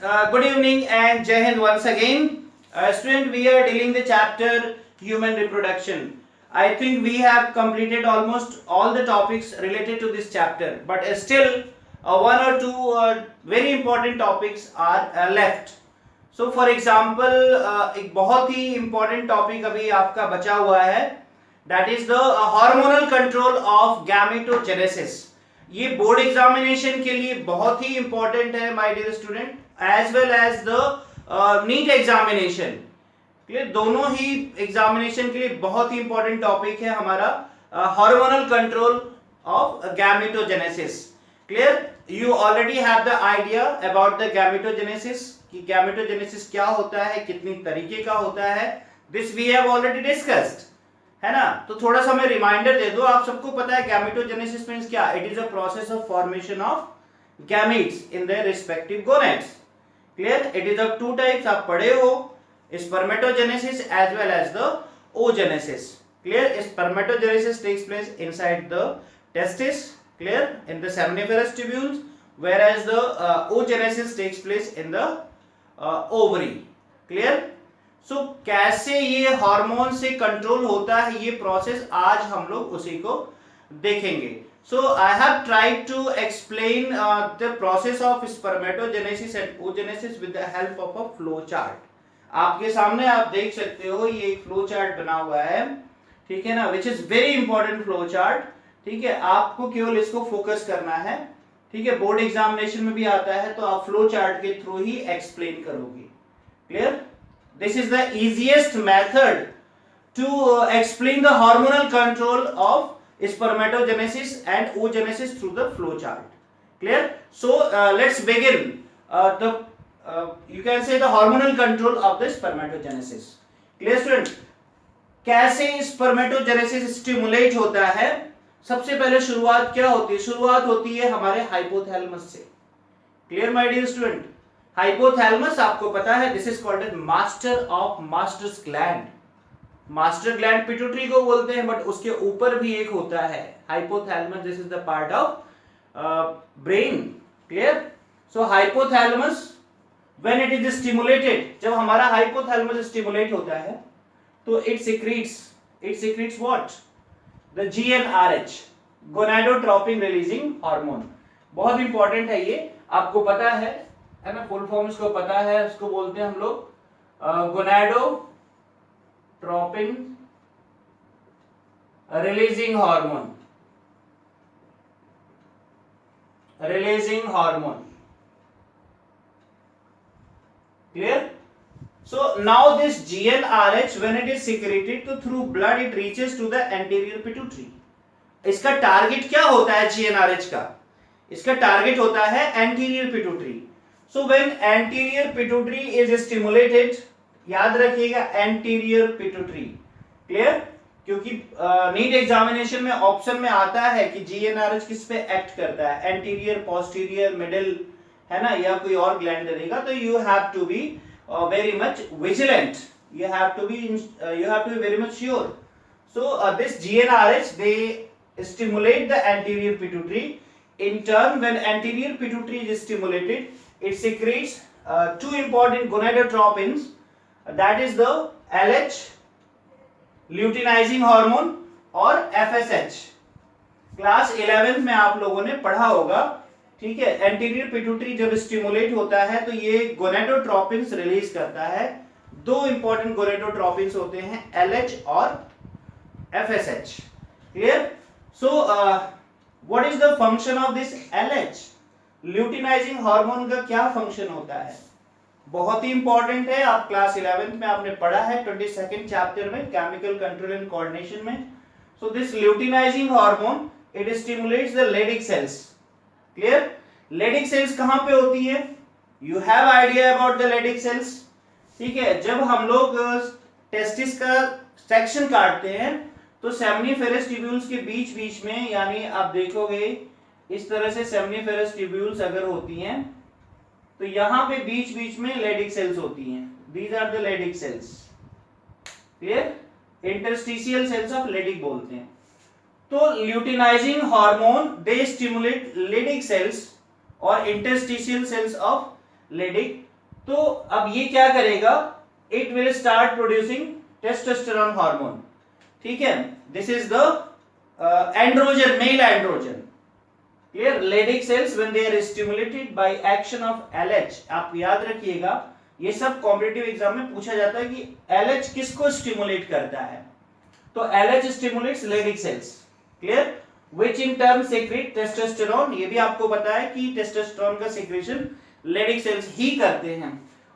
Good evening and Jai Hind once again. Student, we are dealing the chapter human reproduction. I think we have completed almost all the topics related to this chapter, but still one or two very important topics are left. So for example, एक बहुत ही important topic अभी आपका बचा हुआ है, that is the hormonal control of gametogenesis. ये board examination के लिए बहुत ही इंपॉर्टेंट है my dear student, as well as the NEET examination. Clear, दोनों ही एग्जामिनेशन के लिए बहुत ही इंपॉर्टेंट टॉपिक है हमारा hormonal control of gametogenesis. Clear, you already have the idea about the gametogenesis कि गैमेटोजेनेसिस क्या होता है, कितनी तरीके का होता है। This we have already discussed, है ना। तो थोड़ा सा मैं रिमाइंडर दे दूं, आप सबको पता है गैमेटोजेनेसिस मींस क्या? It is a process of formation of gametes in their respective gonads. Clear, it is of two types, आप पढ़े हो, spermatogenesis as well as the oogenesis. Clear, spermatogenesis takes place inside the testis, clear, in the seminiferous tubules, whereas the oogenesis takes place in the ovary. Clear, so कैसे ये hormone से control होता है ये process, आज हम लोग उसी को देखेंगे। So I have tried to explain the process of spermatogenesis and oogenesis with the help of a flow chart. आपके सामने आप देख सकते हो, ये एक फ्लो चार्ट बना हुआ है, ठीक है ना, which is very important flow chart. ठीक है, आपको केवल इसको फोकस करना है, ठीक है। बोर्ड एग्जामिनेशन में भी आता है तो आप फ्लो चार्ट के थ्रू ही एक्सप्लेन करोगे। Clear, this is the easiest method to explain the hormonal control of spermatogenesis and oogenesis through the flow chart. Clear? So let's begin you can say the hormonal control of the spermatogenesis. Clear student? कैसे spermatogenesis stimulate होता है? सबसे पहले शुरुआत क्या होती है? शुरुआत होती है हमारे हाइपोथैलेमस से। Clear my dear student? Hypothalamus आपको पता है, this is called as master of masters gland. Master gland pituitary को बोलते हैं, बट उसके ऊपर भी एक होता है hypothalamus, this is the part of brain. Clear, so hypothalamus when it is stimulated, जब हमारा हाइपोथैलेमस स्टिमुलेट होता है तो it secrets what? The GnRH, gonadotropin releasing hormone. बहुत इंपॉर्टेंट है ये, आपको पता है ना, फुल फॉर्म इसको पता है, उसको बोलते हैं हम लोग gonadotropin releasing hormone. Clear, so now this GnRH when it is secreted तो through blood it reaches to the anterior pituitary. इसका टारगेट क्या होता है GnRH का? इसका टारगेट होता है anterior pituitary. So when anterior pituitary is stimulated, याद रखिएगा anterior pituitary, clear? क्योंकि नीट एग्जामिनेशन में ऑप्शन में आता है कि GnRH किस पे एक्ट करता है, एंटीरियर, पोस्टीरियर, मिडिल, है ना, या कोई और ग्लैंड देगा, तो you have to be very much vigilant, you have to be very much sure. So this GnRH they stimulate the anterior pituitary. In turn, when anterior pituitary is stimulated, it secretes two important gonadotropins, that is the LH, luteinizing hormone, और FSH। Class 11th में आप लोगों ने पढ़ा होगा, ठीक है। Anterior pituitary जब स्टिमुलेट होता है तो ये गोनाडोट्रोपिन्स रिलीज करता है। दो इंपॉर्टेंट गोनाडोट्रोपिन्स होते हैं, LH और FSH। Clear, so what is the function of this LH? Luteinizing hormone का क्या फंक्शन होता है? बहुत ही इंपॉर्टेंट है, आप क्लास 11th में आपने पढ़ा है 22nd चैप्टर में, केमिकल कंट्रोल एंड कोऑर्डिनेशन में। So this luteinizing hormone it stimulates the Leydig cells. Clear, Leydig sales कहां पे होती है? You have idea about the Leydig sales, ठीक है। जब हम लोग टेस्टिस का सेक्शन काटते हैं तो सेमिनिफेरस ट्यूब्यूल्स के बीच बीच में, यानी आप देखोगे इस तरह से सेमिनिफेरस ट्यूब्यूल्स अगर होती हैं तो यहां पे बीच बीच में लेडिक सेल्स होती हैं, these are the Leydig cells. Clear, interstitial cells of Leydig बोलते हैं। तो luteinizing hormone they stimulate Leydig cells और इंटरस्टिशियल सेल्स ऑफ लेडिक तो अब ये क्या करेगा, it will start producing testosterone hormone, ठीक है। This is the androgen, male androgen, clear. Leydig cells when they are stimulated by action of LH, आप याद रखिएगा ये सब कॉम्पिटिटिव एग्जाम में पूछा जाता है कि एलएच किसको स्टिमुलेट करता है, तो LH stimulates Leydig cells, clear, which in turn secrete testosterone. ये भी आपको पता है कि टेस्टोस्टेरोन का सेक्रेशन लेडिक सेल्स ही करते हैं।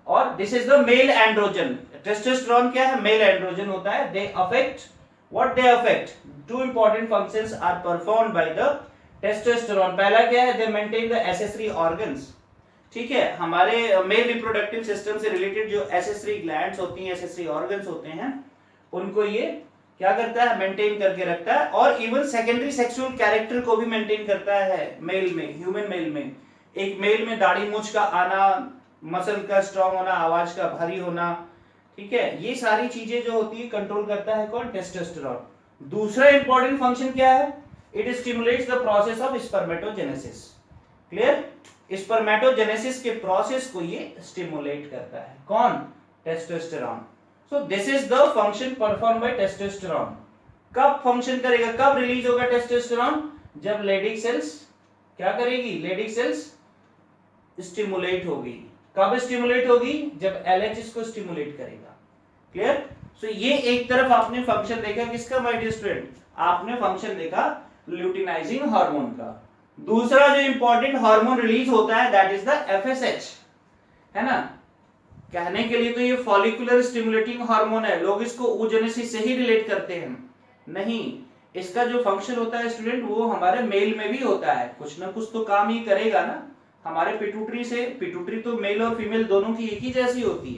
और this is the male androgen, testosterone क्या है, मेल एंड्रोजन होता है। They affect, what they affect, two important functions are performed by the testosterone. पहला क्या है, they maintain the accessory organs, ठीक है। हमारे मेल रिप्रोडक्टिव सिस्टम से रिलेटेड जो एसेसरी ग्लैंड्स होती हैं, एसेसरी ऑर्गन्स होते हैं, उनको ये क्या करता है, मेंटेन करके रखता है। और इवन सेकेंडरी सेक्सुअल कैरेक्टर को भी मेंटेन करता है मेल में, ह्यूमन मेल में। एक मेल में दाढ़ी मूंछ का आना, मसल का स्ट्रांग होना, आवाज का भारी होना, ठीक है, ये सारी चीजें जो होती है कंट्रोल करता है कौन, टेस्टोस्टेरोन। दूसरा इंपॉर्टेंट फंक्शन क्या है, it stimulates the process of spermatogenesis, clear. Spermatogenesis के प्रोसेस को ये स्टिमुलेट करता है, कौन, testosterone. So this is the function perform by testosterone. कब फंक्शन करेगा, कब रिलीज होगा टेस्टोस्टेरोन, जब लेडिक सेल्स क्या करेगी, लेडिक सेल्स स्टिमुलेट होगी। कब स्टिमुलेट होगी, जब एलएच इसको स्टिमुलेट करेगा, क्लियर। सो ये एक तरफ आपने फंक्शन देखा किसका माय डियर स्टूडेंट, आपने फंक्शन देखा ल्यूटिनाइजिंग हार्मोन का। दूसरा जो इंपॉर्टेंट हार्मोन रिलीज होता है दैट इज द एफएसएच, है ना। कहने के लिए तो ये फॉलिकुलर स्टिमुलेटिंग हार्मोन है, लोग इसको oogenesis से ही रिलेट करते हैं, नहीं, इसका जो फंक्शन होता है स्टूडेंट वो हमारे मेल में भी होता है, कुछ ना कुछ तो काम ही करेगा ना। हमारे पिट्यूटरी से, पिट्यूटरी तो मेल और फीमेल दोनों की एक ही जैसी होती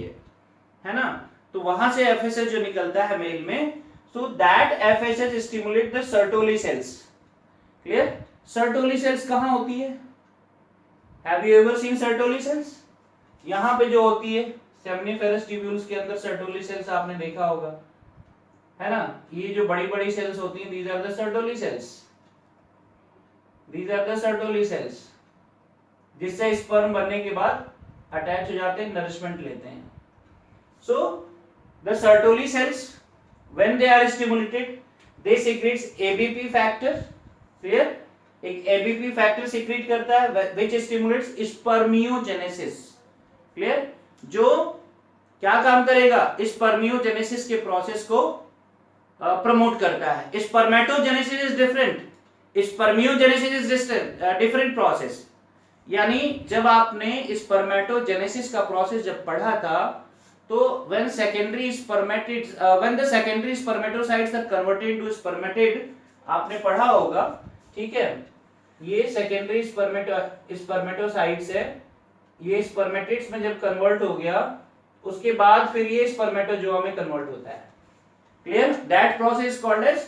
है ना, तो वहां से एफएसएच जो निकलता है मेल में, so that FSH stimulate the Sertoli sales, clear. Sertoli cells कहां होती है, have you ever seen Sertoli cells, यहां पे जो होती है सेमनीफेरस ट्यूब्यूल्स के अंदर सर्टोली सेल्स आपने देखा होगा, है ना। ये जो बड़ी बड़ी सेल्स होती हैं, these are the Sertoli cells, these are the Sertoli cells, जिससे स्पर्म बनने के बाद अटैच हो जाते हैं, नरिशमेंट लेते हैं। So the Sertoli cells when they are stimulated they secrets ABP factor, clear. एक एबीपी फैक्टर सीक्रेट करता है व्हिच स्टिमुलेट्स स्पर्मियोजेनेसिस, क्लियर, जो क्या काम करेगा, स्पर्मियोजेनेसिस के प्रोसेस को प्रमोट करता है। Spermatogenesis is different, spermiogenesis is different process. यानी जब आपने स्पर्मेटोजेनेसिस का प्रोसेस जब पढ़ा था, तो when secondary spermatids when the secondary spermatocytes are converted into spermatid, आपने पढ़ा होगा, ठीक है। ये सेकेंडरी स्पर्मेटोसाइट्स है, ये स्पर्मेटिड्स में जब कन्वर्ट हो गया उसके बाद फिर ये स्पर्मेटोजोआ में कन्वर्ट होता है, clear. That process called as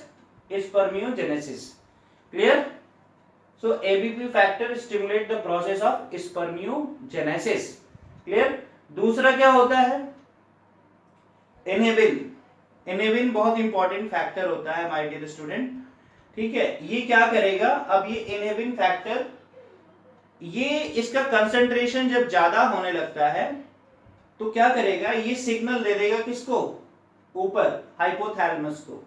spermiogenesis, clear. So ABP factor stimulate the process of spermiogenesis, clear. दूसरा क्या होता है, इनहिबिन। इनहिबिन बहुत इंपॉर्टेंट फैक्टर होता है माय डियर स्टूडेंट, ठीक है। ये क्या करेगा, अब ये इनहिबिन फैक्टर, ये इसका कंसंट्रेशन जब ज्यादा होने लगता है तो क्या करेगा, ये सिग्नल दे देगा किसको, ऊपर हाइपोथैलेमस को,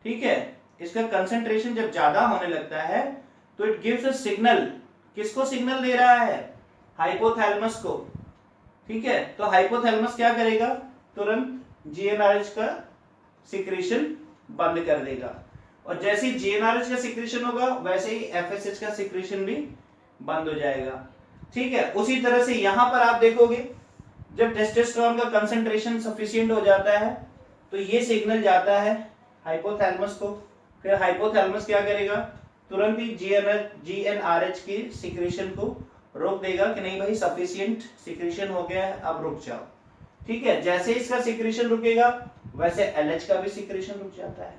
ठीक है। इसका कंसंट्रेशन जब ज्यादा होने लगता है तो इट गिव्स अ सिग्नल, किसको सिग्नल दे रहा है, हाइपोथैलेमस को, ठीक है। तो हाइपोथैलेमस क्या करेगा, तुरंत जीएनआरएच का सिक्रीशन बंद कर देगा, और जैसे ही जीएनआरएच का सिक्रीशन होगा वैसे ही एफएसएच का सिक्रीशन भी बंद हो जाएगा, ठीक है। उसी तरह से यहां पर आप देखोगे जब टेस्टोस्टेरोन का कंसंट्रेशन सफिशिएंट हो जाता है तो ये सिग्नल जाता है हाइपोथैलेमस को, फिर हाइपोथैलेमस क्या करेगा, तुरंत ही जीएनआरएच की सिक्रीशन को रोक देगा कि नहीं भाई सफिशिएंट सिक्रीशन हो गया है, अब रुक जाओ, ठीक है। जैसे इसका सिक्रीशन रुकेगा वैसे एलएच का भी सिक्रीशन रुक जाता है,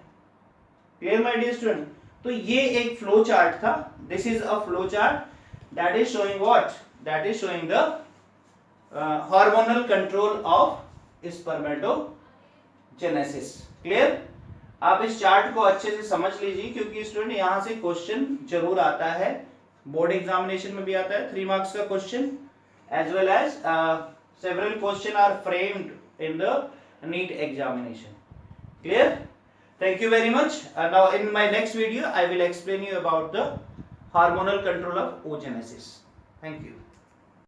क्लियर माय डियर स्टूडेंट। तो ये एक फ्लो चार्ट था, this is a flow chart that is showing what, that is showing the hormonal control of spermatogenesis, clear. आप इस चार्ट को अच्छे से समझ लीजिए क्योंकि स्टूडेंट यहां से क्वेश्चन जरूर आता है, बोर्ड एग्जामिनेशन में भी आता है 3 मार्क्स का question, as well as Several questions are framed in the NEET examination. Clear? Thank you very much. Now in my next video, I will explain you about the hormonal control of oogenesis. Thank you.